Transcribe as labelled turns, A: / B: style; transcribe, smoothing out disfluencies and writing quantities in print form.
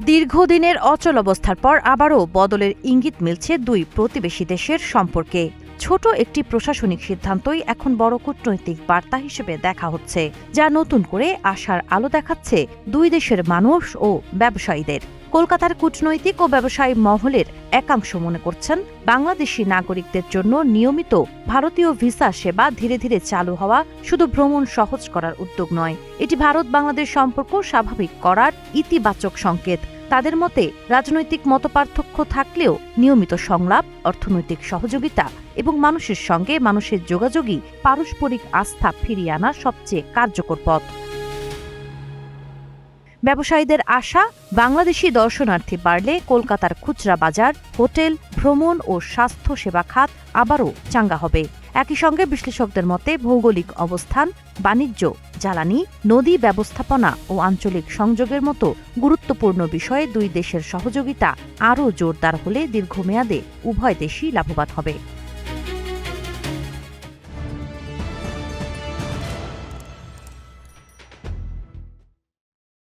A: দীর্ঘদিনের অচল অবস্থার পর আবারও বদলের ইঙ্গিত মিলছে দুই প্রতিবেশী দেশের সম্পর্কে। ছোট একটি প্রশাসনিক সিদ্ধান্তই এখন বড় কূটনৈতিক বার্তা হিসেবে দেখা হচ্ছে, যা নতুন করে আশার আলো দেখাচ্ছে দুই দেশের মানুষ ও ব্যবসায়ীদের। কলকাতার কূটনৈতিক ও ব্যবসায়ী মহলের একাংশ মনে করছেন, বাংলাদেশি নাগরিকদের জন্য নিয়মিত ভারতীয় ভিসা সেবা ধীরে ধীরে চালু হওয়া শুধু ভ্রমণ সহজ করার উদ্যোগ নয়, এটি ভারত বাংলাদেশ সম্পর্ক স্বাভাবিক করার ইতিবাচক সংকেত। তাদের মতে, রাজনৈতিক মতপার্থক্য থাকলেও নিয়মিত সংলাপ, অর্থনৈতিক সহযোগিতা এবং মানুষের সঙ্গে মানুষের যোগাযোগই পারস্পরিক আস্থা ফিরিয়ে আনার সবচেয়ে কার্যকর পথ। ব্যবসায়ীদের আশা, বাংলাদেশি দর্শনার্থী বাড়লে কলকাতার খুচরা বাজার, হোটেল, ভ্রমণ ও স্বাস্থ্য সেবা খাত আবারও চাঙ্গা হবে। একই সঙ্গে বিশ্লেষকদের মতে ভৌগোলিক অবস্থান, বাণিজ্য, জ্বালানি, নদী ব্যবস্থাপনা ও আঞ্চলিক সংযোগের মতো গুরুত্বপূর্ণ বিষয়ে দুই দেশের সহযোগিতা আরও জোরদার হলে দীর্ঘমেয়াদে উভয় দেশই লাভবান হবে।